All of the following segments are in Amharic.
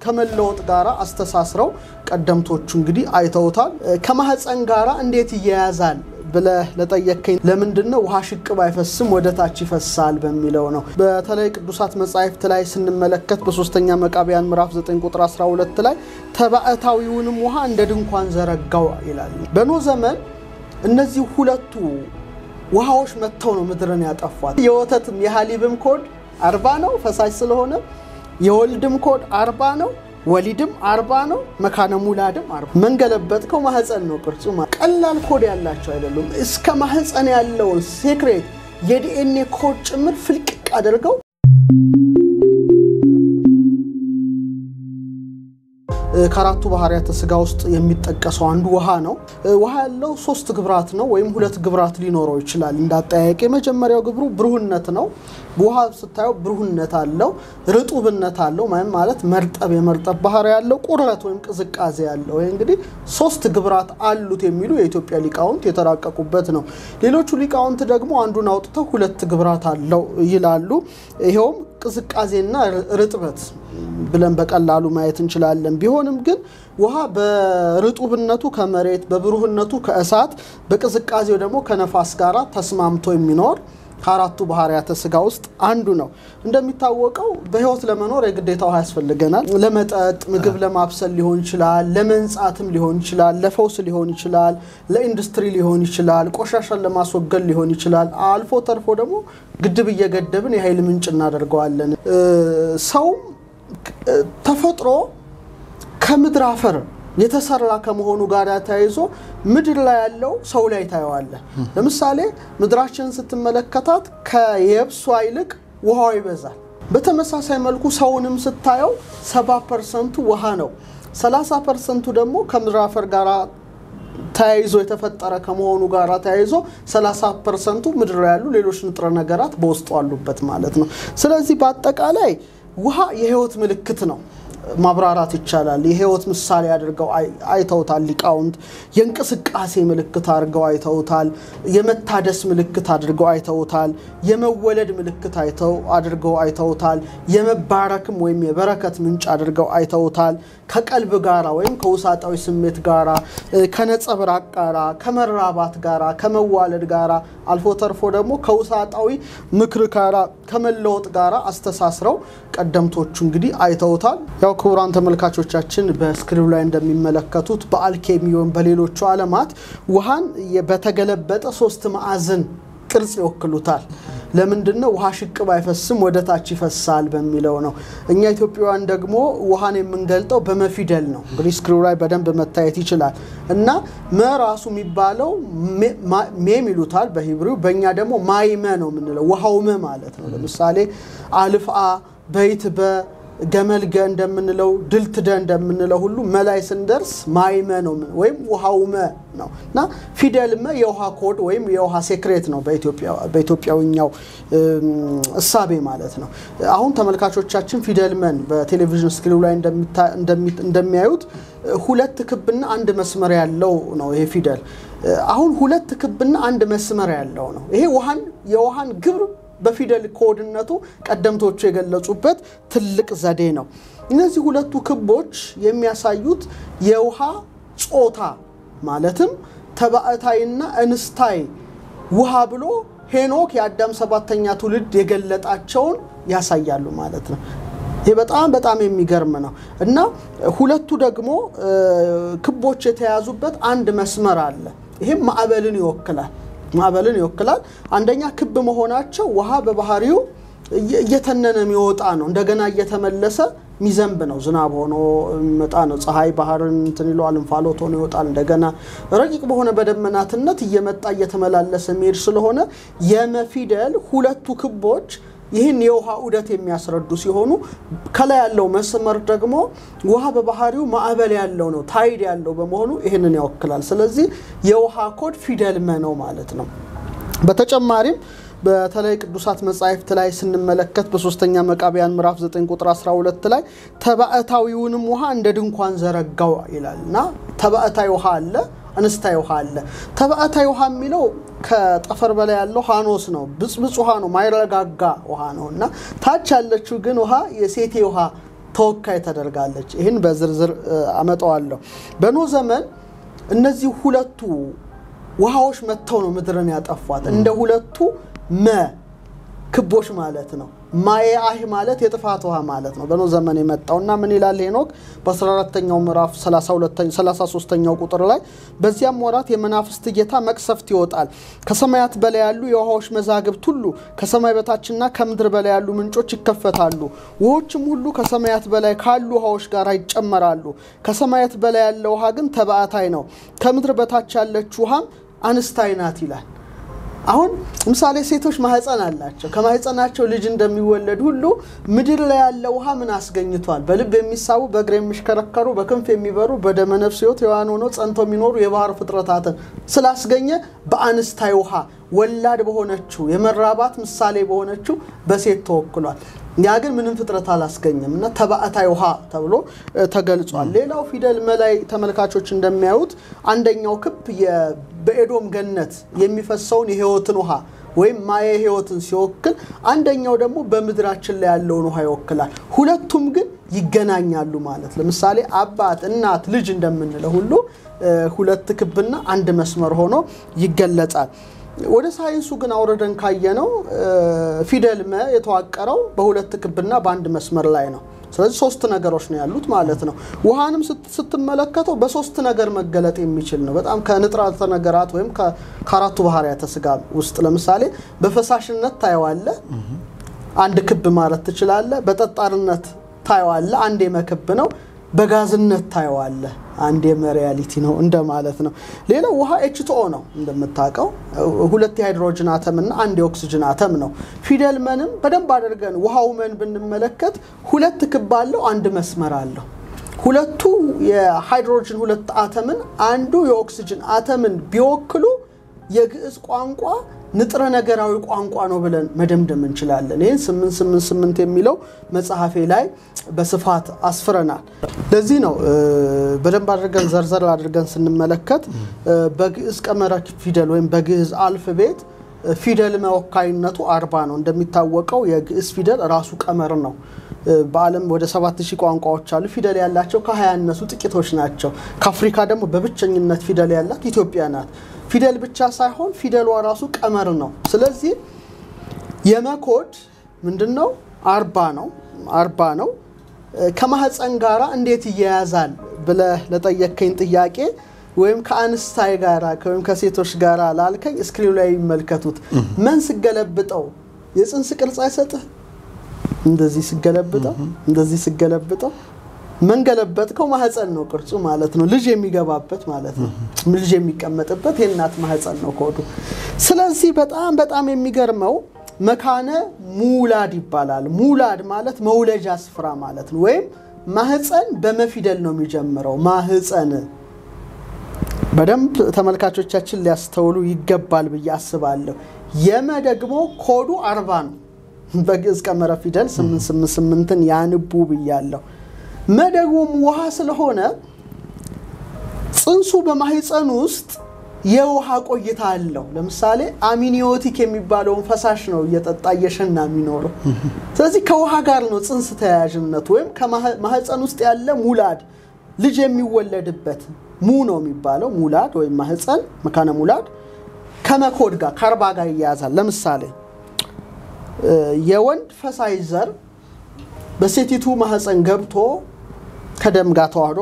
ከመለወጥ ጋራ አስተሳስረው ቀደምቶቹ እንግዲህ አይተውታል ከማህፀን ጋራ እንዴት ይያያዛል ብለ ለጠየከኝ ለምንድነው ውሃ ሽቅብ አይፈስም ወደ ታች ይፈሳል በሚለው ነው በተለይ ቅዱሳት መጻሕፍት ላይ ስንመለከት በሶስተኛ መቃብያን ምዕራፍ 9 ቁጥር 12 ላይ ተባዕታዊውንም ውሃ እንደ ድንኳን ዘረጋው ይላል በኖ ዘመን እነዚህ ሁለቱ ውሃዎች መተው ነው ምድርን ያጠፋት የወተትም የሐሊብም ኮድ 40 ነው ፈሳሽ ስለሆነ የወልድም ኮድ 40 ነው ወሊድም 40 ነው መካነ ሙላድም 40 መንገለበጥከው ማህፀን ነው ቅርጹ ቀላል ኮድ ያላቸው አይደሉም እስከ ማህፀን ያለው ሴክሬት የዲኤንኤ ኮድ ጭምር ፍልቅቅ አድርገው ካራቱ ባህሪያተ ስጋ ውስጥ የሚጠቀሰው አንዱ ውሃ ነው ውሃ ያለው 3 ግብራት ነው ወይም 2 ግብራት ሊኖረው ይችላል እንዳጣያቀ የመጀመሪያው ግብሩ ብሩህነት ነው ውሃ ስታየው ብሩህነት አለው ርጡብነት አለው ማለት መርጠብ የመርጠብ ባህሪ ያለው ቁርረት ወይም ቅዝቃዜ ያለው እንግዲህ 3 ግብራት አሉት የሚሉ የኢትዮጵያ ሊቃውንት የተራቀቁበት ነው ሌሎቹ ሊቃውንት ደግሞ አንዱን አውጥተው 2 ግብራት አለው ይላሉ ይሄውም ቅዝቃዜና ርጥበት ብለን በቀላሉ ማየት እንችላለን ቢሆንም ግን ውሃ በርጡብነቱ ከመሬት በብሩህነቱ ከእሳት በቅዝቃዜው ደግሞ ከነፋስ ጋራ ተስማምቶ የሚኖር ካራቱ ባህሪያተ ስጋ ውስጥ አንዱ ነው እንደሚታወቀው በህይወት ለመኖር የግዴታ ውሃ ያስፈልገናል ለመጠጥ ምግብ ለማብሰል ሊሆን ይችላል ለመንጻትም ሊሆን ይችላል ለፈውስ ሊሆን ይችላል ለኢንዱስትሪ ሊሆን ይችላል ቆሻሻን ለማስወገድ ሊሆን ይችላል አልፎ ተርፎ ደግሞ ግድብ እየገደብን የኃይል ምንጭ እናደርገዋለን ሰው ተፈጥሮ ከምድር አፈር የተሰራ ከመሆኑ ጋር ታይዞ ምድር ላይ ያለው ሰው ላይ ታየዋለ ለምሳሌ ምድራችን ስትመለከታት ከየብሷ ይልቅ ውሃው ይበዛል በተመሳሳይ መልኩ ሰውንም ስታየው 70% ውሃ ነው 30% ደግሞ ከምድር አፈር ጋር ታይዞ የተፈጠረ ከመሆኑ ጋር ታይዞ 30% ምድር ላይ ያሉ ሌሎች ንጥረ ነገራት በውስጡ አሉበት ማለት ነው ስለዚህ በአጠቃላይ ውሃ የህይወት ምልክት ነው ማብራራት ይቻላል የህይወት ምሳሌ አድርገው አይተውታል ሊቃውንት የንቅስቃሴ ምልክት አድርገው አይተውታል የመታደስ ምልክት አድርገው አይተውታል የመወለድ ምልክት አድርገው አይተውታል የመባረክም ወይም የበረከት ምንጭ አድርገው አይተውታል ከቀልብ ጋራ ወይም ከውሳጣዊ ስሜት ጋራ ከነጸብራቅ ጋራ ከመራባት ጋራ ከመዋለድ ጋራ አልፎ ተርፎ ደግሞ ከውሳጣዊ ምክር ጋራ ከመለወጥ ጋራ አስተሳስረው ቀደምቶቹ እንግዲህ አይተውታል ያው ክቡራን ተመልካቾቻችን በስክሪኑ ላይ እንደሚመለከቱት በአልኬሚዮን በሌሎቹ ዓለማት ውሃን በተገለበጠ 3 ማዕዘን ቅርጽ ይወክሉታል ለምንድነው ውሃ ሽቅብ አይፈስም ወደ ታች ይፈሳል በሚለው ነው እኛ ኢትዮጵያውያን ደግሞ ውሃን የምንገልጠው በመፊደል ነው እንግዲህ ስክሪኑ ላይ በደንብ መታየት ይችላል እና መራሱ የሚባለው ሜም ይሉታል በሂብሩ በእኛ ደግሞ ማይመ ነው የምንለው ውሃውመ ማለት ነው ለምሳሌ አልፍአ በይት በገመልገ እንደምንለው ድልትደ እንደምንለው ሁሉ መላይ ስንደርስ ማይመ ነው ወይም ውሃውመ ነውና ፊደልመ የውሃ ኮድ ወይም የውሃ ሴክሬት ነው በኢትዮጵያውኛው እሳቤ ማለት ነው አሁን ተመልካቾቻችን ፊደልመን በቴሌቪዥን ስክሪኑ ላይ እንደሚያዩት 2 ክብና 1 መስመር ያለው ነው ይሄ ፊደል አሁን 2 ክብና 1 መስመር ያለው ነው ይሄ የውሃን ግብር በፊደል ኮድነቱ ቀደምቶቹ የገለጹበት ትልቅ ዘዴ ነው እነዚህ 2 ክቦች የሚያሳዩት የውሃ ጾታ ማለትም ተባዕታይና እንስታይ ውሃ ብሎ ሄኖክ የአዳም 7ኛ ትውልድ የገለጣቸውን ያሳያሉ ማለት ነው ይሄ በጣም የሚገርም ነው እና 2ቱ ደግሞ ክቦች የተያዙበት 1 መስመር አለ ይሄም ማዕበልን ይወክላል አንደኛ ክብ መሆናቸው ውሃ በባህሪው እየተነነ የሚወጣ ነው እንደገና እየተመለሰ ሚዘንብ ነው ዝናብ ሆኖ መጣ ነው ፀሐይ ባህርን እንትንይሏል እንፋሎት ሆኖ ይወጣል እንደገና ረቂቅ በሆነ በደመናትነት እየመጣ እየተመላለሰ ሜድ ስለሆነ የመፊደል 2ቱ ክቦች ይህን የውሃ ዑደት የሚያስረዱ ሲሆኑ ከላይ ያለው መስመር ደግሞ ውሃ በባህሪው ማዕበል ያለው ነው ታይድ ያለው በመሆኑ ይሄንን ያወክላል ስለዚህ የውሃ ኮድ ፊደል ነው ማለት ነው በተጨማሪም በተለይ ቅዱሳት መጻሕፍት ላይ ስንመለከት በሶስተኛ መቃብያን ምዕራፍ 9 ቁጥር 12 ላይ ተባዕታዊውንም ውሃ እንደ ድንኳን ዘረጋው ይላልና ተባዕታዊ ውሃ አለ አንስታይ ውሃ አለ ተባዕታዊ ውሃ የሚለው ከጠፈር በላይ ያለው ሃኖስ ነው ብጽብጽ ውሃ ነው ማይረጋጋ ውሃ ነውና ታች ያለችው ግን ውሃ የሴቴ ውሃ ተወካይ ተደርጋለች ይሄን በዝርዝር አመጣዋለሁ በኖህ ዘመን እነዚህ ሁለቱ ውሃዎች መተው ነው ምድርን ያጠፋት እንደ ሁለቱ ክቦሽ ማለት ነው ማያህ ማለት የጥፋት ውሃ ማለት ነው በኖህ ዘመን የመጣውና ምን ይላል ሄኖክ በ14ኛው ምዕራፍ 33ኛው ቁጥር ላይ በዚያም ወራት የመናፍስት ጌታ መቅሰፍት ይወጣል ከሰማያት በላይ ያሉ የውሃዎች መዛግብት ሁሉ ከሰማይ በታችና ከምድር በላይ ያሉ ምንጮች ይከፈታሉ ውሆችም ሁሉ ከሰማያት በላይ ካሉ ውሃዎች ጋር ይጨመራሉ ከሰማያት በላይ ያለው ውሃ ግን ተባዕታይ ነው ከምድር በታች ያለች ውሃም አንስታይ ናት ይላል አሁን ምሳሌ ሴቶች ማህፀን አላቸው ከማህፀናቸው ልጅ እንደሚወለድ ሁሉ ምድር ላይ ያለው ውሃ ምን አስገኝቷል በልብ የሚሳቡ በእግር የሚሽከረከሩ በክንፍ የሚበሩ በደመ ነፍስ ሕይወት የዋን ሆኖ ጸንተው የሚኖሩ የባህር ፍጥረታትን ስላስገኘ በአንስታይ ውሃ ወላድ በሆነችው የመራባት ምሳሌ በሆነችው በሴት ተወክሏል ያ ግን ምንም ፍጥረት አላስገኘምና ተባዕታይ ውሃ ተብሎ ተገልጿል ሌላው ፊደል መላይ ተመልካቾች እንደሚያዩት አንደኛው ክብ በኤዶም ገነት የሚፈሰውን የህይወትን ውሃ ወይም ማየ ህይወትን ሲወክል አንደኛው ደግሞ በመድራችን ላይ ያለውን ውሃ ይወክላል ሁለቱም ግን ይገናኛሉ ማለት ለምሳሌ አባት እናት ልጅ እንደምንለው ሁሉ ሁለት ክብና አንድ መስመር ሆኖ ይገለጻል ወደ ሳይንሱ ግን አውረደን ካየነው ፊደል የተዋቀረው በሁለት ክብና በአንድ መስመር ላይ ነው ስለዚህ ሶስት ነገሮች ነው ያሉት ማለት ነው ውሃንም ስትመለከተው በሶስት ነገር መገለጥ የሚችል ነው በጣም ከንጥራተ ነገራት ወይም ከአራቱ ባህሪያተ ስጋ ውስጥ ለምሳሌ በፈሳሽነት ታየዋለ አንድ ክብ ማለት ትችላለ በጠጣርነት ታየዋለ አንድ የመክብ ነው በጋዝነት ታየዋለ አንድ የሪያሊቲ ነው እንደማለት ነው ሌላው ውሃ H2O ነው እንደምታውቀው ሁለት የሃይድሮጅን አተም እና አንድ የኦክሲጅን አተም ነው ፊደል መንም በደንብ አድርገን ውሃው መን ብንመለከት ሁለት ክብ አለው አንድ መስመር አለው ሁለቱ የሃይድሮጅን ሁለት አተምን አንዱ የኦክሲጅን አተምን ቢወክሉ የግዕዝ ቋንቋ ንጥረ ነገራዊ ቋንቋ ነው ብለን መደምደም እንችላለን ይሄን 888 የሚለው መጽሐፌ ላይ በስፋት አስፍረናል ለዚህ ነው በደንብ አድርገን ዘርዘር አድርገን ስንመለከት በግዕዝ ቀመረ ፊደል ወይም በግዕዝ አልፋቤት ፊደል መወካይነቱ 40 ነው እንደሚታወቀው የግዕዝ ፊደል ራሱ ቀመር ነው በአለም ወደ 7000 ቋንቋዎች አሉ ፊደል ያላቸው ከ20 ያነሱ ጥቂቶች ናቸው ከአፍሪካ ደግሞ በብቸኝነት ፊደል ያላት ኢትዮጵያ ናት ፊደል ብቻ ሳይሆን ፊደሉ ራሱ ቀመር ነው ስለዚህ የመኮድ ምንድነው 40 ነው ከማህፀን ጋራ እንዴት ይያያዛል ብለ ለጠየቀኝ ጥያቄ ወይም ከአንስታይ ጋራ ወይም ከሴቶች ጋራ ላልከኝ ስክሪኑ ላይ ይመልከቱት ምን ሲገለብጠው የጽንስ ቅርጽ አይሰጥህ እንደዚህ ሲገለብጠው መንገለበጥከው ማህፀን ነው ቅርጹ ማለት ነው ልጅ የሚገባበት ማለት ነው ልጅ የሚቀመጥበት የናት ማህፀን ነው ኮዱ ስለዚህ በጣም የሚገርመው መካነ ሙላድ ይባላል ሙላድ ማለት መውለጃ ስፍራ ማለት ነው ወይም ማህፀን በመፊደል ነው የሚጀምረው ማህፀን በደንብ ተመልካቾቻችን ሊያስተውሉ ይገባል ብዬ አስባለሁ የመ ደግሞ ኮዱ 40 ነው በግዕዝ ቀመረ ፊደል 888ን ያንቡ ብያለሁ መደጉም ውሃ ስለሆነ ጽንሱ በማህፀን ውስጥ የውሃ ቆይታ አለው ለምሳሌ አሚኒዮቲክ የሚባለውን ፈሳሽ ነው እየጠጣ እየሸና የሚኖረው ስለዚህ ከውሃ ጋር ነው ጽንስ ተያያዥነት ወይም ከማህፀን ውስጥ ያለ ሙላድ ልጅ የሚወለድበት ሙ ነው የሚባለው ሙላድ ወይም ማህፀን መካነ ሙላድ ከመኮድ ጋር ከአርባ ጋር ይያዛል ለምሳሌ የወንድ ፈሳሽ ዘር በሴቲቱ ማህፀን ገብቶ ከደም ጋር ተዋህዶ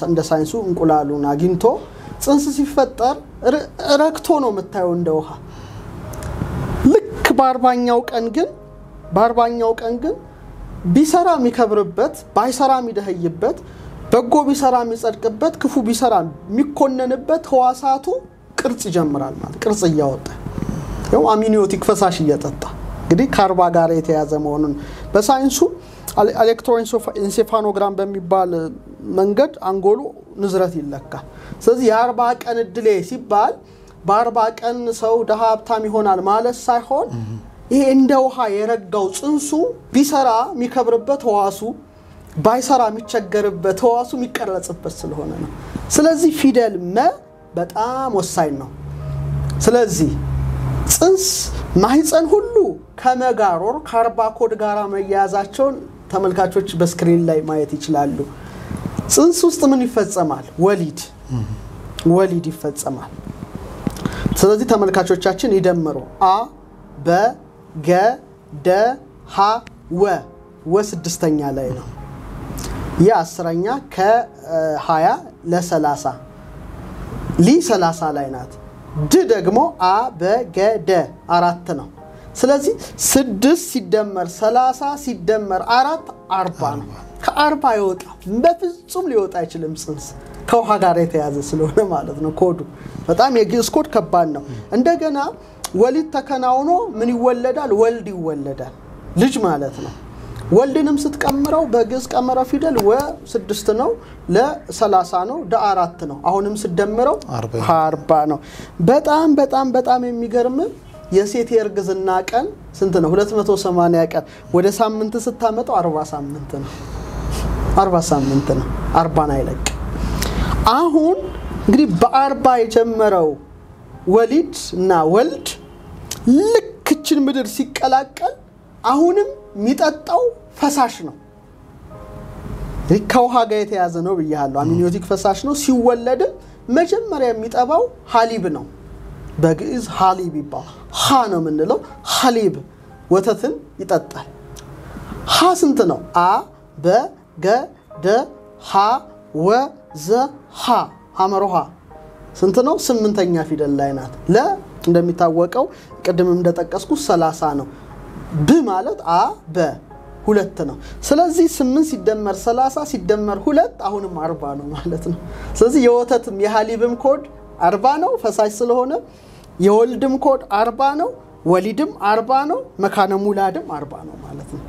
እንደ ሳይንሱ እንቁላሉን አግኝቶ ጽንስ ሲፈጠር ረክቶ ነው መታየው እንደ ውሃ ልክ በ40ኛው ቀን ግን ቢሰራ የሚከብርበት ባይሰራ የሚደህይበት በጎ ቢሰራ የሚጸድቅበት ክፉ ቢሰራ የሚኮነንበት ህዋሳቱ ቅርጽ ይጀምራል ማለት ቅርጽ ያወጣ ያው አሚኒዮቲክ ፈሳሽ እየጠጣ እንግዲህ ካርባ ጋር የተያዘ መሆኑን በሳይንሱ ኤሌክትሮኢንሴፋኖግራም በሚባል መንገድ አንጎሉ ንዝረት ይለካል ስለዚህ የ40 ቀን እድሌ ሲባል በ40 ቀን ሰው ደሃብታም ይሆናል ማለት ሳይሆን ይሄ እንደ ውሃ የረጋው ጽንሱ ቢሰራ የሚከብርበት ህዋሱ ባይሰራ የሚቸገርበት ህዋሱ የሚቀረጽበት ስለሆነ ነው ስለዚህ ፊደል መ በጣም ወሳኝ ነው ስለዚህ ጽንስ ማህፀን ሁሉ ከመጋሮር ካርባ ኮድ ጋራ መያዛቸውን ተመልካቾች በስክሪን ላይ ማየት ይችላሉ ጽንስ ውስጥ ምን ይፈጸማል ወሊድ ይፈጸማል ስለዚህ ተመልካቾቻችን ይደምሩ አ በ ገ ደ ሀ ወ ስድስተኛ ላይ ነው የ10ኛ ከ20 ለ30 ሊ30 ላይ ናት ድ ደግሞ አ በ ገ ደ 4 ነው ስለዚህ 6 ሲደመር 30 ሲደመር 4 40 ነው ከ40 ይወጣ በፍጹም ሊወጣ አይችልም ጽንስ ከውሃ ጋር የተያዘ ስለሆነ ማለት ነው ኮዱ በጣም የግዕዝ ኮድ ከባድ ነው እንደገና ወሊድ ተከናውኖ ምን ይወለዳል ወልድ ይወለዳል ልጅ ማለት ነው ወልድንም ስትቀምረው በግዕዝ ቀመረ ፊደል ወ6 ነው ለ30 ነው ደ4 ነው አሁንም ሲደምረው 40 ነው በጣም የሚገርም የሴት የርግዝና ቀን ስንት ነው 280 ቀን ወደ ሳምንት ስታመጣው 40 ሳምንት ነው 40 አይለቅ አሁን እንግዲህ በ40 የጀመረው ወሊድ እና ወልድ ልክችን ምድር ሲቀላቀል አሁንም ሚጠጣው ፈሳሽ ነው ከውሃ ጋር የተያዘ ነው ብያለሁ አሚኒዮቲክ ፈሳሽ ነው ሲወለድ መጀመሪያ የሚጠባው ሐሊብ ነው በግዕዝ ሐሊብ ይባላል ሐ ነው ምንለው ሐሊብ ወተትን ይጠጣል ሐ ስንት ነው አ በ ገ ደ ሐ ወ ዘ ሐ ሐመሮሃ ስንት ነው 8ኛ ፊደል ላይ ናት ለ እንደሚታወቀው ቅድምም እንደተጠቀስኩ 30 ነው ብ ማለት አ በ 2 ነው ስለዚህ 8 ሲደመር 30 ሲደመር 2 አሁንም 40 ነው ማለት ነው ስለዚህ የወተትም የሐሊብም ኮድ 40 ነው ፈሳሽ ስለሆነ የወልድም ኮድ 40 ነው ወሊድም 40 ነው መካነ ሙላድም 40 ነው ማለት ነው